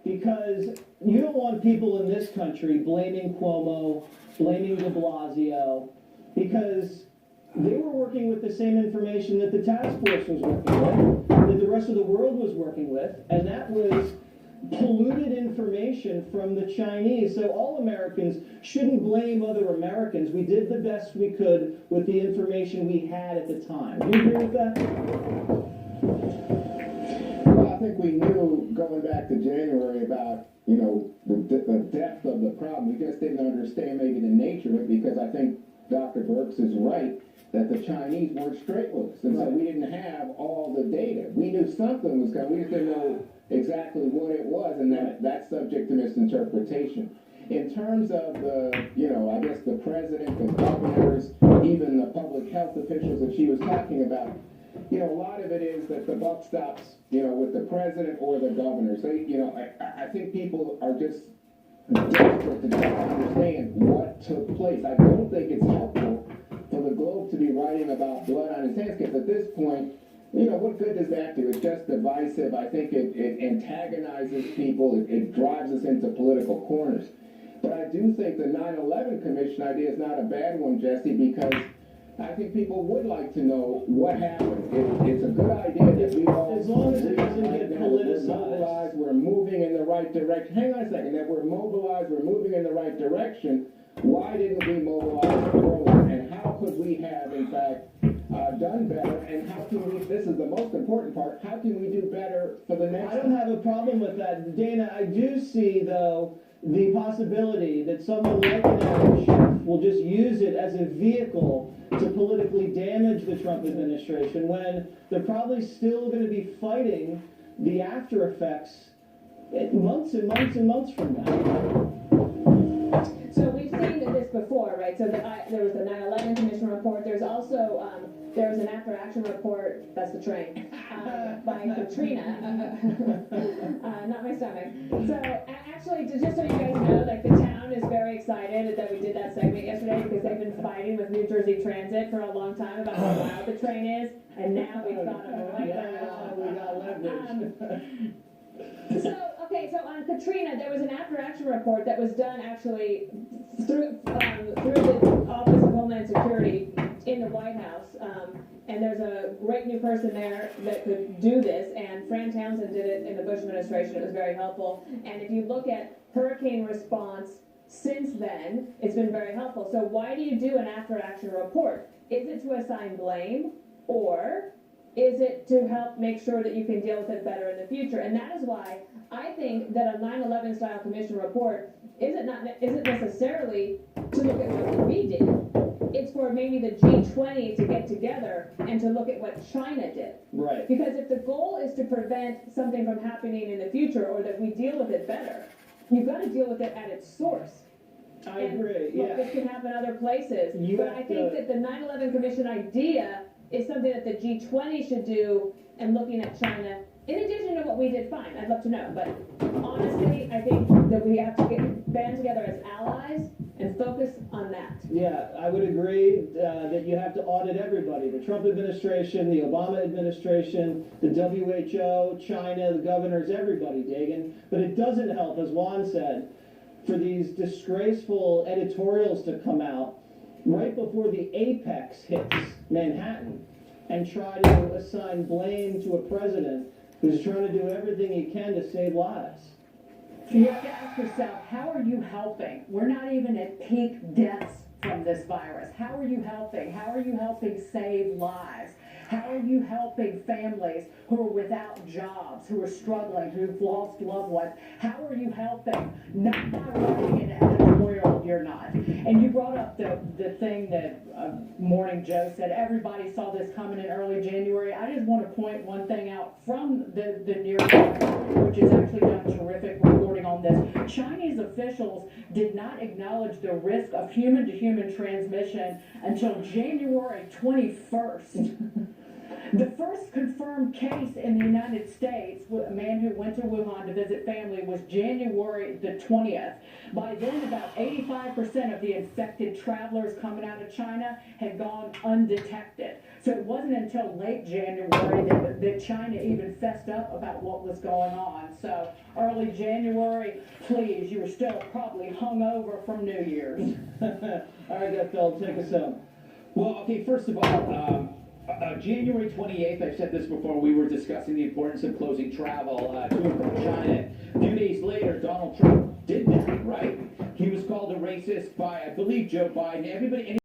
because you don't want people in this country blaming Cuomo, blaming de Blasio, because they were working with the same information that the task force was working with, that the rest of the world was working with, and that was polluted information from the Chinese. So all Americans shouldn't blame other Americans. We did the best we could with the information we had at the time. Do you agree with that? Well, I think we knew going back to January about, the depth of the problem. We just didn't understand maybe the nature of it, because I think Dr. Birx is right that the Chinese weren't straight with us. And so we didn't have all the data. We knew something was coming. We just didn't know exactly what it was, and that's subject to misinterpretation. In terms of I guess the president, the governors, even the public health officials that she was talking about, a lot of it is that the buck stops, with the president or the governors. They, I think people are just desperate to try to understand what took place. I don't think it's helpful for the Globe to be writing about blood on his hands, because at this point, what good does that do? It's just divisive. I think it antagonizes people. It drives us into political corners. But I do think the 9/11 Commission idea is not a bad one, Jesse, because I think people would like to know what happened. It's a good idea that we all, as long as it doesn't get politicized, we're mobilized, we're moving in the right direction. Hang on a second, that we're mobilized, we're moving in the right direction. Why didn't we mobilize earlier? And how could we have, in fact, done better? And how can we, this is the most important part, how can we do better for the next I don't have a problem with that. Dana, I do see, though, the possibility that someone like an Adam Schiff will just use it as a vehicle to politically damage the Trump administration, when they're probably still going to be fighting the after effects months and months and months from now. So we've seen this before, right? So there was the 9/11 Commission report. There's also there was an after-action report. That's the train by Katrina. Not my stomach. So actually, just so you guys know, like, the town is very excited that we did that segment yesterday, because they've been fighting with New Jersey Transit for a long time about how loud the train is, and now we've got them right now. We got leverage. So on Katrina, there was an after-action report that was done actually through the Office of Homeland Security in the White House, and there's a great new person there that could do this, and Fran Townsend did it in the Bush administration. It was very helpful, and if you look at hurricane response since then, it's been very helpful. So why do you do an after-action report? Is it to assign blame, or is it to help make sure that you can deal with it better in the future? And that is why I think that a 9/11 style commission report isn't necessarily to look at what we did. It's for maybe the G20 to get together and to look at what China did. Right. Because if the goal is to prevent something from happening in the future, or that we deal with it better, you've got to deal with it at its source. I agree. Yeah. Look, this can happen other places. But I think that the 9/11 Commission idea is something that the G20 should do, and looking at China, in addition to what we did, fine, I'd love to know. But honestly, I think that we have to band together as allies and focus on that. Yeah, I would agree that you have to audit everybody. The Trump administration, the Obama administration, the WHO, China, the governors, everybody, Dagan. But it doesn't help, as Juan said, for these disgraceful editorials to come out right before the apex hits Manhattan and try to assign blame to a president who's trying to do everything he can to save lives. You have to ask yourself, how are you helping? We're not even at peak deaths from this virus. How are you helping? How are you helping save lives? How are you helping families who are without jobs, who are struggling, who've lost loved ones? How are you helping? Not by writing an editorial, you're not. And you brought up the thing that Morning Joe said, everybody saw this coming in early January. I just want to point one thing out from the New York Times, which has actually done terrific reporting on this. Chinese officials did not acknowledge the risk of human-to-human transmission until January 21st. The first confirmed case in the United States, a man who went to Wuhan to visit family, was January the 20th. By then, about 85% of the infected travelers coming out of China had gone undetected. So it wasn't until late January that China even fessed up about what was going on. So early January, please, you were still probably hungover from New Year's. All right, that Phil, take us home. Well, okay, first of all, January 28th, I've said this before, we were discussing the importance of closing travel to and from China. A few days later, Donald Trump did that, right? He was called a racist by, I believe, Joe Biden. Everybody.